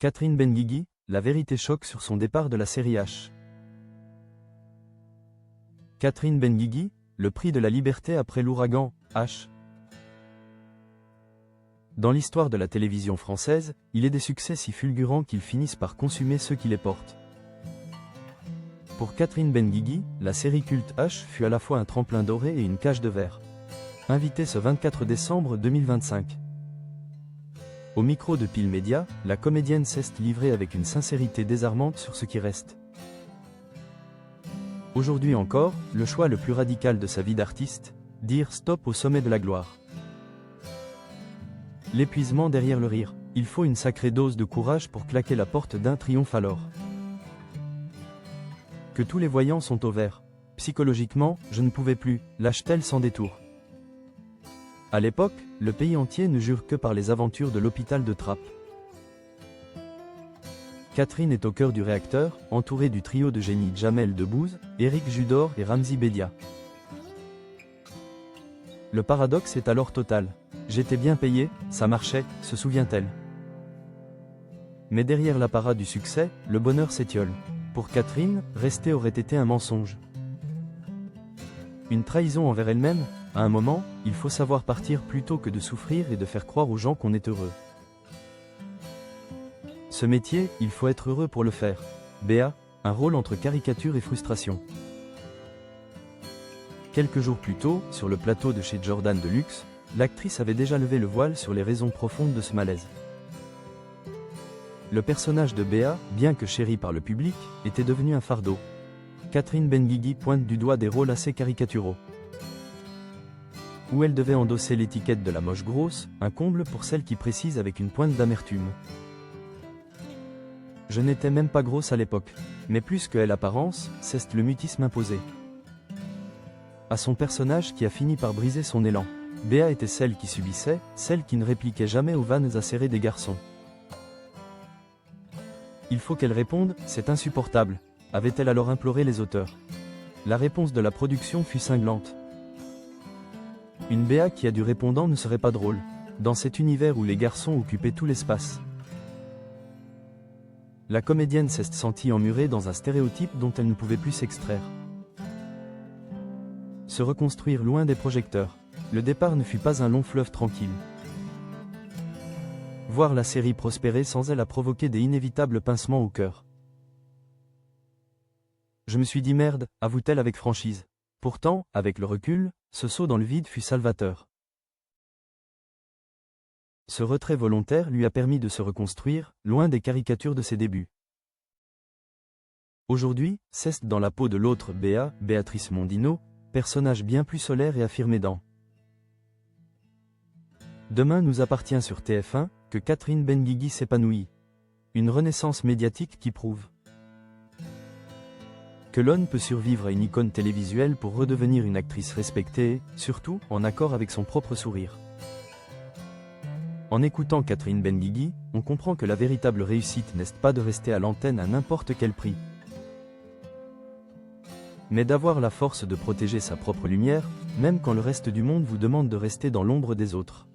Catherine Benguigui, la vérité choque sur son départ de la série H. Catherine Benguigui, le prix de la liberté après l'ouragan, H. Dans l'histoire de la télévision française, il est des succès si fulgurants qu'ils finissent par consumer ceux qui les portent. Pour Catherine Benguigui, la série culte H fut à la fois un tremplin doré et une cage de verre. Invitée ce 24 décembre 2025. Au micro de Pile Média, la comédienne s'est livrée avec une sincérité désarmante sur ce qui reste. Aujourd'hui encore, le choix le plus radical de sa vie d'artiste, dire stop au sommet de la gloire. L'épuisement derrière le rire, il faut une sacrée dose de courage pour claquer la porte d'un triomphe alors. Que tous les voyants sont au vert. Psychologiquement, je ne pouvais plus, lâche-t-elle sans détour. À l'époque, le pays entier ne jure que par les aventures de l'hôpital de Trappes. Catherine est au cœur du réacteur, entourée du trio de génies Jamel Debbouze, Éric Judor et Ramzy Bedia. Le paradoxe est alors total. J'étais bien payé, ça marchait, se souvient-elle. Mais derrière l'apparat du succès, le bonheur s'étiole. Pour Catherine, rester aurait été un mensonge. Une trahison envers elle-même. À un moment, il faut savoir partir plutôt que de souffrir et de faire croire aux gens qu'on est heureux. Ce métier, il faut être heureux pour le faire. Béa, un rôle entre caricature et frustration. Quelques jours plus tôt, sur le plateau de chez Jordan Deluxe, l'actrice avait déjà levé le voile sur les raisons profondes de ce malaise. Le personnage de Béa, bien que chéri par le public, était devenu un fardeau. Catherine Benguigui pointe du doigt des rôles assez caricaturaux. Où elle devait endosser l'étiquette de la moche grosse, un comble pour celle qui précise avec une pointe d'amertume. Je n'étais même pas grosse à l'époque, mais plus que elle apparence, c'est le mutisme imposé. À son personnage qui a fini par briser son élan. Béa était celle qui subissait, celle qui ne répliquait jamais aux vannes acérées des garçons. Il faut qu'elle réponde, c'est insupportable, avait-elle alors imploré les auteurs. La réponse de la production fut cinglante. Une Béa qui a du répondant ne serait pas drôle, dans cet univers où les garçons occupaient tout l'espace. La comédienne s'est sentie emmurée dans un stéréotype dont elle ne pouvait plus s'extraire. Se reconstruire loin des projecteurs. Le départ ne fut pas un long fleuve tranquille. Voir la série prospérer sans elle a provoqué des inévitables pincements au cœur. Je me suis dit merde, avoue-t-elle avec franchise. Pourtant, avec le recul, ce saut dans le vide fut salvateur. Ce retrait volontaire lui a permis de se reconstruire, loin des caricatures de ses débuts. Aujourd'hui, c'est dans la peau de l'autre Béa, Béatrice Mondino, personnage bien plus solaire et affirmé dans Demain nous appartient sur TF1, que Catherine Benguigui s'épanouit. Une renaissance médiatique qui prouve que l'on peut survivre à une icône télévisuelle pour redevenir une actrice respectée et, surtout, en accord avec son propre sourire. En écoutant Catherine Benguigui, on comprend que la véritable réussite n'est pas de rester à l'antenne à n'importe quel prix, mais d'avoir la force de protéger sa propre lumière, même quand le reste du monde vous demande de rester dans l'ombre des autres.